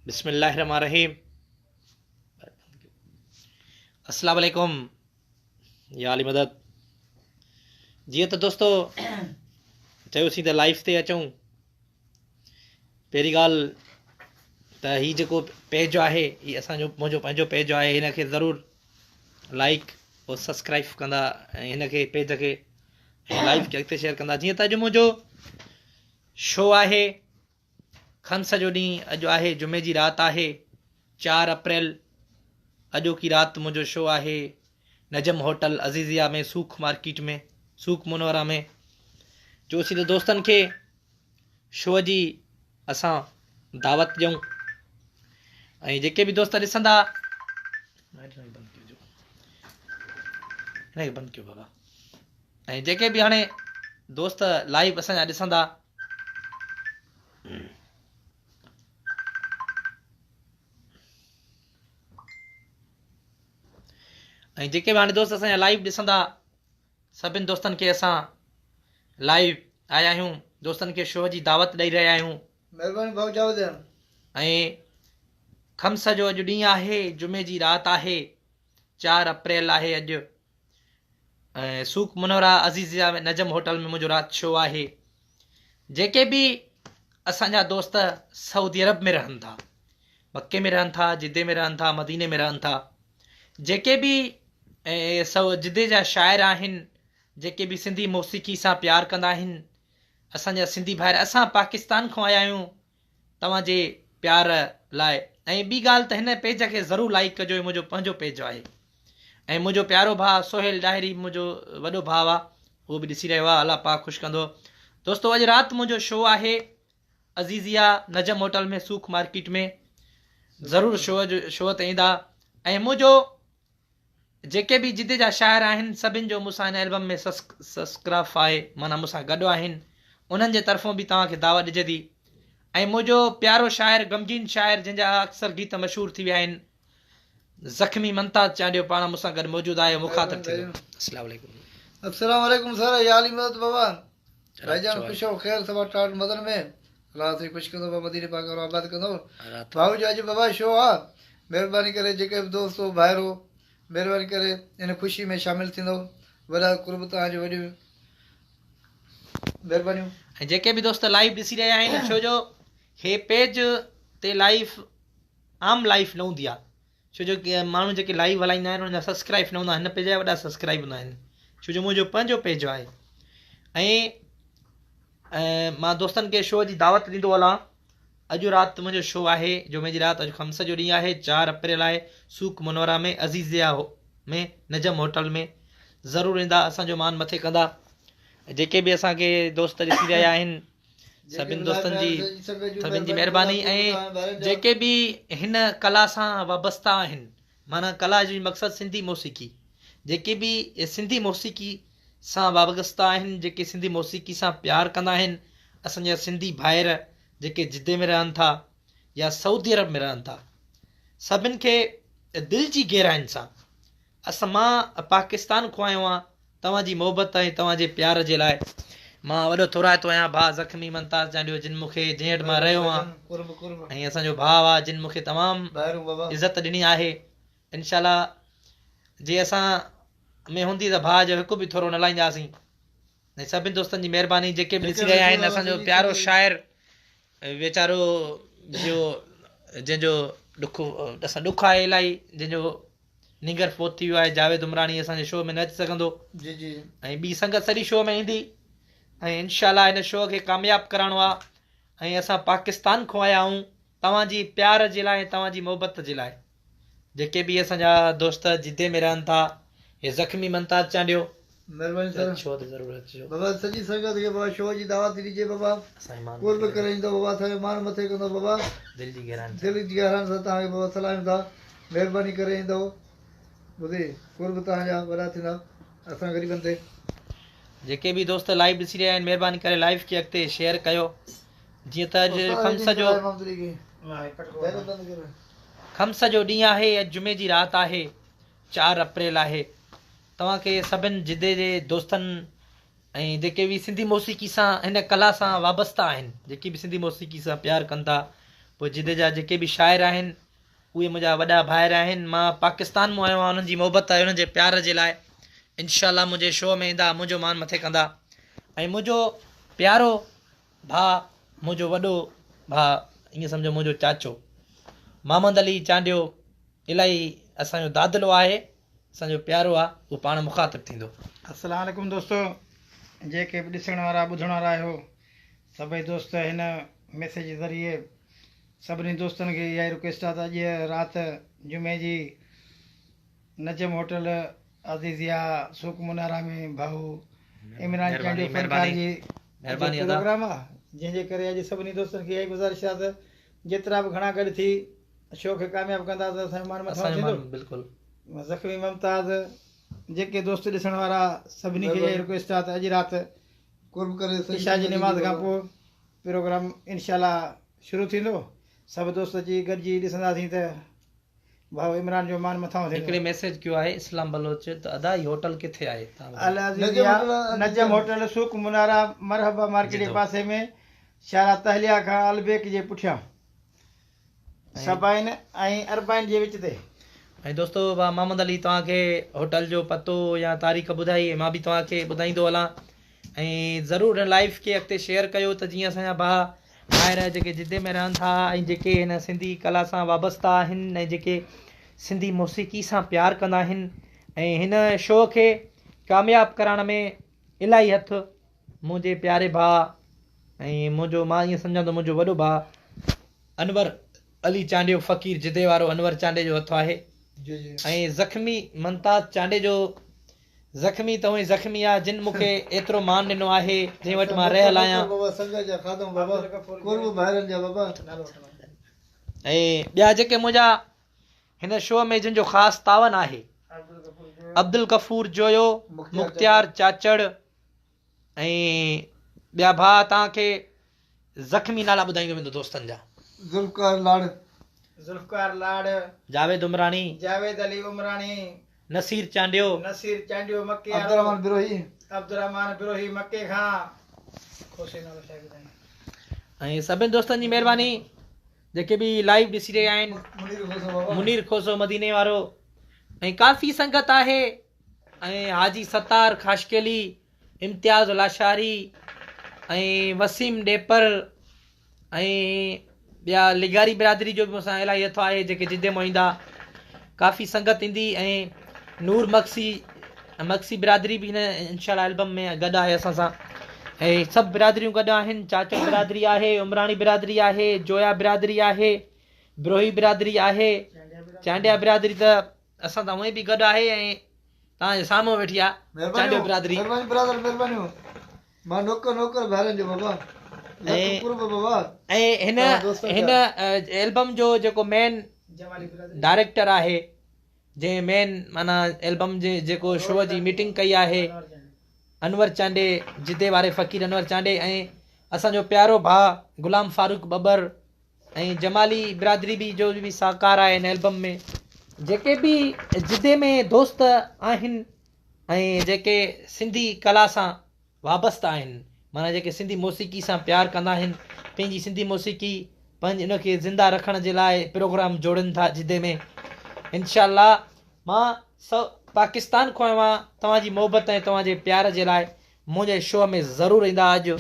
बिस्मिल्लाहिर्रहमानिर्रहीम। अस्सलाम वालेकुम या अली मदद। जीअं त दोस्तो चयोसीं त लाइव ते अचूं। पहिरीं ॻाल्हि त हीउ जेको पेज आहे हीउ असांजो मुंहिंजो पंहिंजो पेज आहे, हिन खे ज़रूरु लाइक और सब्सक्राइब कंदा ऐं हिन खे पेज खे लाइव खे अॻिते शेयर कंदा। जीअं त अॼु मुंहिंजो शो आहे खंस जो ॾींहुं, अॼु आहे जुमे जी राति आहे 4 अप्रैल। अॼोकी राति मुंहिंजो शो आहे नजम होटल अज़ीज़िया में, सूख मार्केट में, सूख मुनवरा में। चयोसीं त दोस्तनि खे शो जी असां दावत ॾियूं ऐं जेके बि दोस्त ॾिसंदा हिनखे बंदि कयो बाबा, ऐं जेके बि हाणे दोस्त लाइव असांजा ॾिसंदा ऐं जेके बि हाणे दोस्त असांजा लाइव ॾिसंदा सभिनि दोस्तनि खे असां लाइव आया आहियूं, दोस्तनि खे शो जी दावत ॾेई रहिया आहियूं। महिरबानी भाऊ जावेद। ऐं खम्स जो अॼु ॾींहुं आहे, जुमे जी राति आहे, 4 अप्रैल आहे अॼु। ऐं सूख मुनवरा अज़ीज़िया में नजम होटल में मुंहिंजो राति शो आहे। जेके बि असांजा दोस्त सऊदी अरब में रहनि था, मके में रहनि था, जिद्दे में रहनि था, मदीने में रहनि था, जेके बि जिद्दे जा शाइर आहिनि, जेके बि सिंधी मौसीक़ी सां प्यार कंदा आहिनि, असांजा सिंधी भाइर, असां पाकिस्तान खां आया आहियूं तव्हांजे प्यार लाइ। ऐं ॿी ॻाल्हि त हिन पेज खे ज़रूरु लाइक कजो, इहो मुंहिंजो पंहिंजो पेज आहे। ऐं मुंहिंजो प्यारो भाउ सोहेल डाहिरी, मुंहिंजो वॾो भाउ आहे, उहो बि ॾिसी रहियो आहे। अलाह पाक ख़ुशि कंदो। दोस्तो अॼु राति मुंहिंजो शो आहे अज़ीज़िया नजम होटल में, सूख मार्केट में। ज़रूरु शो ते ईंदा। ऐं मुंहिंजो जेके बि जिद्दे जा शाइर आहिनि सभिनि जो मूंसां हिन एल्बम में सब्सक्राइब आहे, माना मूंसां गॾु आहिनि, उन्हनि जे तरफ़ों बि तव्हांखे दावत ॾिजे थी। ऐं मुंहिंजो प्यारो शाइर, गमगीन शाइर, जंहिंजा अक्सर गीत मशहूरु थी विया आहिनि, ज़ख़्मी मंताज चांडियो पाण मूंसां गॾु मौजूदु आहे, मुखातिब थियो। अस्सलाम वालेकुम। अस्सलाम वालेकुम सर, या अली मदद बाबा। भाईजान खुश हो, खैर सभा टाट मदन में। अल्लाह से खुश कंदो, मदीने पाक और आबाद कंदो। भाऊ जो अॼु बाबा शो आहे, महिरबानी करे जेके बि दोस्त हो भाइर हो, महिरबानी करे इन ख़ुशी में शामिल थींदो। वॾा कुर्ब तव्हांजो, वॾियूं महिरबानियूं। ऐं जेके बि दोस्त लाइव ॾिसी रहिया आहिनि, छो जो हे पेज ते लाइव आम लाइव न हूंदी आहे, छो जो माण्हू जेके लाइव हलाईंदा आहिनि उनजा सब्सक्राइब न हूंदा आहिनि, हिन पेज जा वॾा सब्सक्राइब हूंदा आहिनि, छो जो मुंहिंजो पंहिंजो पेज आहे। ऐं मां दोस्तनि खे शो जी दावत ॾींदो हलां। अॼु राति मुंहिंजो शो आहे, जुमे जी राति, अॼु खम्स जो ॾींहुं आहे, 4 अप्रैल आहे, सूख मुनवरा में, अज़ीज़िया में, नजम होटल में। ज़रूरु ईंदा, असांजो मान मथे कंदा। जेके बि असांखे दोस्त ॾिसी रहिया आहिनि सभिनि दोस्तनि जी सभिनि जी महिरबानी। ऐं जेके बि हिन कला सां वाबस्ता आहिनि, माना कला जी मक़सदु सिंधी मौसीक़ी, जेके बि सिंधी मौसीक़ी सां वाबस्ता आहिनि, जेके सिंधी मौसीक़ी सां प्यार कंदा आहिनि, असांजा सिंधी भाइर जेके जिद्दे में रहनि था या सऊदी अरब में रहनि था, सभिनि खे दिलि जी गहराइनि सां मां पाकिस्तान खां आयो आहियां तव्हांजी मोहबत ऐं तव्हांजे प्यार जे लाइ। मां वॾो थोराइतो आहियां भाउ ज़ख़्मी मंताज चांडियो, जिन मूंखे जंहिं वटि मां रहियो आहियां, ऐं असांजो भाउ आहे जिन मूंखे तमामु इज़त ॾिनी आहे। इनशाला जे असां में हूंदी त भाउ जो हिकु बि थोरो न लाहींदासीं। ऐं सभिनि दोस्तनि जी महिरबानी। जेके बि ॾिसी रहिया आहिनि, असांजो प्यारो शाइर वीचारो जो जंहिंजो ॾुखु आहे इलाही, जंहिंजो निगर फोत थी वियो आहे, जावेद उमरानी, असांजे शो में न अची सघंदो। जी जी। ऐं ॿी संगत सॼी शो में ईंदी। ऐं इनशाला हिन शो खे कामयाबु करणो आहे। ऐं असां पाकिस्तान खां आया आहियूं तव्हांजी प्यार जे लाइ, तव्हांजी मोहबत जे लाइ। जेके बि असांजा दोस्त जिद्दे में रहनि था, हे ज़ख़्मी मंताज चांडियो, महिरबानी सर। शो ते ज़रूरु अचिजो बाबा। सॼी संगत खे बाबा शो जी दावत ॾिजे बाबा, कुर्ब करे ईंदो बाबा, असांजो मान मथे कंदो बाबा, दिलि जी गहराइनि दिलि जी गहराइनि सां तव्हांखे बाबा सलायूं था। महिरबानी करे ईंदो, ॿुधी कुर्ब तव्हांजा वॾा थींदा असां ग़रीबनि ते। जेके बि दोस्त लाइव ॾिसी रहिया आहिनि, महिरबानी करे लाइव खे अॻिते शेयर कयो। जीअं त अॼु खम्स जो ॾींहुं आहे, अॼु जुमे जी राति आहे, 4 अप्रैल आहे। तव्हांखे सभिनि जिद्दे जे दोस्तनि ऐं जेके बि सिंधी मौसीक़ी सां, हिन कला सां वाबस्ता आहिनि, जेके बि सिंधी मौसीक़ी सां प्यार कनि था, पोइ जिदे जा जेके बि शाइर आहिनि उहे मुंहिंजा वॾा भाइर आहिनि। मां पाकिस्तान मां आयो आहियां, उन्हनि जी मोहबत आहे, उन्हनि जे प्यार जे लाइ इनशाला मुंहिंजे शो में ईंदा, मुंहिंजो मान मथे कंदा। ऐं मुंहिंजो प्यारो भाउ, मुंहिंजो वॾो भाउ, ईअं सम्झो मुंहिंजो चाचो मोहम्मद अली चांडियो, इलाही असांजो दादलो आहे, असांजो प्यारो आहे, उहो पाण मुखातिब थींदो। अस्सलाम वालेकुम दोस्तो, जेके बि ॾिसण वारा ॿुधण वारा आहियो सभई दोस्त, हिन मैसेज जे ज़रिए सभिनी दोस्तनि खे इहा रिक्वेस्ट आहे त अॼु राति जुमे जी नजम होटल अज़ीज़िया सूक मुनारा में भाऊ इमरान चांडियो फनकार जी प्रोग्राम आहे, जंहिंजे करे अॼु सभिनी दोस्तनि खे इहा गुज़ारिश आहे त जेतिरा बि घणा गॾु थी शो खे कामयाबु कंदा त असांजो मान मथां थींदो। बिल्कुलु ज़ख़्मी मुमताज़ जेके दोस्त ॾिसण वारा सभिनी खे इहा रिक्वेस्ट आहे त अॼु राति कुर्ब करे ईशा जी निमाज़ खां पोइ प्रोग्राम इनशाला शुरू थींदो। सभु दोस्त अची गॾिजी ॾिसंदासीं त भाऊ इमरान जो मान मथां हिकिड़े मैसेज कयो आहे इस्लाम बलोच त अदा ही होटल किथे आहे? अल अज़ीज़िया नजम होटल सूक मुनारा मरहबा मार्केट जे पासे में शारा तहलिया खां अलबेक जे पुठियां सबाइन ऐं अरबाइन जे विच ते। ऐं दोस्तो मोहम्मद अली तव्हांखे होटल जो पतो या तारीख़ ॿुधाई, मां बि तव्हांखे ॿुधाईंदो हलां। ऐं ज़रूरु हिन लाइव खे अॻिते शेयर कयो त जीअं असांजा भाउ ॿाहिरि जेके जिदे में रहनि था ऐं जेके हिन सिंधी कला सां वाबस्ता आहिनि ऐं जेके सिंधी मौसीक़ी सां प्यारु कंदा आहिनि ऐं हिन शो खे कामयाबु करण में इलाही हथु मुंहिंजे प्यारे भाउ ऐं मुंहिंजो, मां ईअं सम्झां थो मुंहिंजो वॾो भाउ अनवर अली चांडियो फ़क़ीर जिदे वारो अनवर चांडे जो हथु आहे। ऐं ज़ख़्मी मुमताज़ चांडे जो ज़ख़्मी त उहे ज़ख़्मी आहे जिन मूंखे एतिरो मान ॾिनो आहे, जंहिं वटि मां रहियल आहियां। ऐं ॿिया जेके मुंहिंजा हिन शो में जिन जो ख़ासि तावन आहे, अब्दुल गफ़ूर जोयो, मुख़्तियार चाचड़ ऐं ॿिया भाउ तव्हांखे ज़ख़्मी नाला ॿुधाईंदो वेंदो दोस्तनि जा। ज़ुल्फ़कार लाड़, जावेद उमराणी, जावेद अली उमराणी, नसीर चांडियो मक्के, अब्दुर्रहमान बिरोही मक्के खां। ऐं सभिनी दोस्तनि जी महिरबानी जेके बि लाइव ॾिसी रहिया आहिनि। मुनीर खोसो मदीने वारो, ऐं काफ़ी संगत आहे, ऐं हाजी सत्तार ख़ाशकेली, इम्तियाज़ लाशारी ऐं वसीम डेपर ऐं ॿिया लिगारी बिरादरी जो बि मूंसां इलाही हथु आहे जेके जिदे मां ईंदा, काफ़ी संगत ईंदी। ऐं नूर मक्सी बिरादरी बि हिन इनशाला एल्बम में गॾु आहे असां सां, ऐं सभु बिरादरियूं गॾु आहिनि। चाचो बिरादरी आहे, उमराणी बिरादरी आहे, जोया बिरादरी आहे, बिरोही बिरादरी आहे, चांडिया बिरादरी त असां त उहे बि गॾु आहे। ऐं तव्हांजे साम्हूं वेठी आहे चांडियो बिरादरी। ऐं हिन एल्बम जो जेको मेन डायरेक्टर आहे, जंहिं मेन माना एल्बम जे जेको शो जी मीटिंग कई आहे, अनवर चांडे, जिदे वारे फ़क़ीर अनवर चांडे, ऐं असांजो प्यारो भाउ गुलाम फारूक बबर ऐं जमाली बिरादरी बि जो बि साकार आहे हिन एल्बम में। जेके बि जिदे में दोस्त आहिनि ऐं जेके सिंधी कला सां वाबस्ता आहिनि, माना जेके सिंधी मौसीक़ी सां प्यारु कंदा आहिनि, पंहिंजी सिंधी मौसीक़ी पंहिंजी इनखे ज़िंदा रखण जे लाइ प्रोग्राम जोड़नि था जिदे में। इनशाला मां पाकिस्तान खां आहियां, तव्हांजी मोहबत ऐं तव्हांजे प्यार जे लाइ मुंहिंजे शो में ज़रूरु ईंदा। अॼु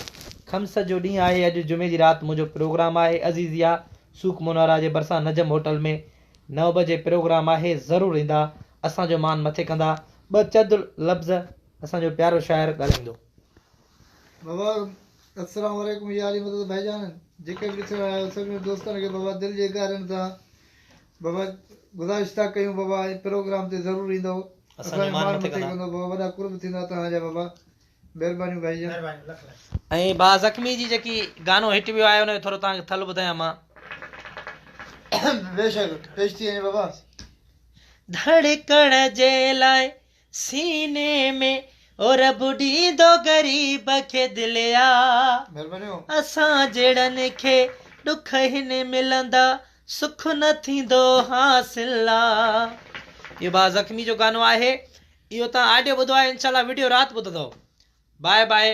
ख़म्स जो ॾींहुं आहे, अॼु जुमे जी राति मुंहिंजो प्रोग्राम आहे अज़ीज़िया सूक मुनारा जे भरिसां नजम होटल में 9 बजे प्रोग्राम आहे, ज़रूरु ईंदा, असांजो मान मथे कंदा। 2 चंद लफ़्ज़ असांजो प्यारो शाइर ॻाल्हाईंदो। बाबा अस्सलाम वालेकुम या अली मदद भाईजान, जेके बि ॾिसण आया सभिनी दोस्तनि खे बाबा दिलि जे गहरनि सां बाबा गुज़ारिश था कयूं, बाबा प्रोग्राम ते ज़रूरु ईंदो, असांजो मान मथे कंदो, बाबा वॾा कुर्ब थींदा तव्हांजा, बाबा महिरबानी भाईजान। ऐं भाउ ज़ख़्मी जी जेकी गानो हिट वियो आहे उनजो थोरो तव्हांखे थल ॿुधायां मां। बेशक पेश थी वञे बाबा। धड़कण जे लाइ सीने में और ॾींदो ग़रीब खे दिलिया, असां जहिड़नि खे ॾुख हिन मिलंदा, सुख न थींदो हासिल आ। इहो भाउ ज़ख़्मी जो गानो आहे, इहो तव्हां ऑडियो ॿुधो आहे, इनशाला वीडियो राति ॿुधंदव। बाय बाय,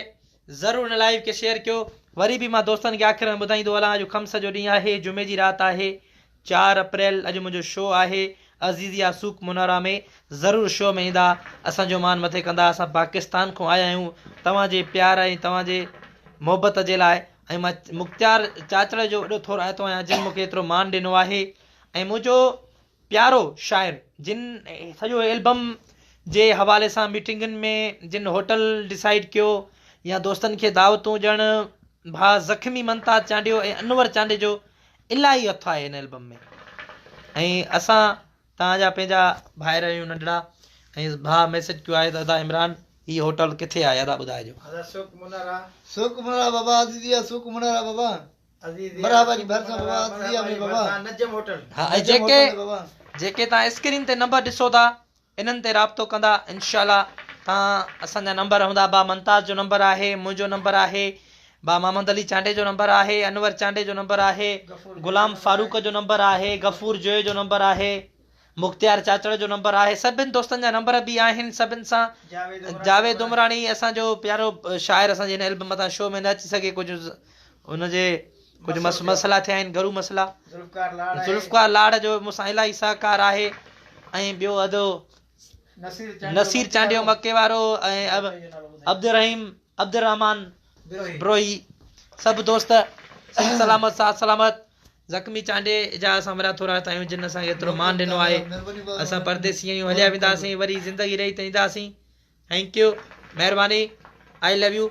ज़रूरु हिन लाइव खे शेयर कयो। वरी बि मां दोस्तनि खे आख़िर में ॿुधाईंदो हलां अॼु खम्स जो ॾींहुं आहे जुमे जी राति आहे 4 अप्रैल अॼु मुंहिंजो शो आहे अज़ीज़िया सूक मुनारा में ज़रूरु शो में ईंदा असांजो मान मथे कंदा असां पाकिस्तान खां आया आहियूं तव्हांजे प्यार ऐं तव्हांजे मोहबत जे लाइ ऐं मां मुख़्तियार चाचड़ जो वॾो थोरो आहियो आहियां जिन मूंखे एतिरो मान ॾिनो आहे ऐं मुंहिंजो प्यारो शाइर जिन सॼो एल्बम जे हवाले सां मीटिंगुनि में जिन होटल डिसाइड कयो या दोस्तनि खे दावतूं ॾियणु भाउ ज़ख़्मी मंता चांडियो ऐं अनवर चांडे जो इलाही हथु आहे हिन एल्बम में ऐं असां तव्हांजा पंहिंजा भाइर आहियूं नंढड़ा ऐं भाउ मैसेज कयो आहे दादा इमरान हीअ होटल किथे आहे दादा ॿुधाइजो सूक मुनारा बाबा अज़ीज़िया सूक मुनारा बाबा बराबर जी भरसा बाबा अज़ीज़िया में बाबा नजम होटल हा ऐं जेके तव्हां स्क्रीन ते नंबर ॾिसो था इन्हनि ते राब्तो कंदा इनशाला तव्हां असांजा नंबर हूंदा बा मंताज जो नंबर आहे मुंहिंजो नंबर आहे बा मोहम्मद अली चांडे जो नंबर आहे अनवर चांडे जो नंबर आहे गुलाम फारूक जो नंबर आहे गफ़ूर जोए जो नंबर आहे मुख़्तियार चाचड़ जो नंबर आहे सभिनि दोस्तनि जा नंबर बि आहिनि सभिनि सां जावेद उमराणी असांजो प्यारो शाइर असांजे हिन एल्बम मथां शो में न अची सघे कुझु हुनजे कुझु मसइला थिया आहिनि घरू मसइला ज़ुल्फ़कार लाड़ जो मूंसां इलाही सहकार आहे ऐं ॿियो अदो नसीर चांडियो मके वारो ऐं अब्दुर्रहमान ब्रोही सभु दोस्त सही सलामत साथ सलामत ज़ख़्मी चांडे जा असां वॾा थोरा आहियूं जिन असांखे एतिरो मान ॾिनो आहे असां परदेसी आहियूं हलिया वेंदासीं वरी ज़िंदगी रही त ईंदासीं थैंक यू महिरबानी आई लव यू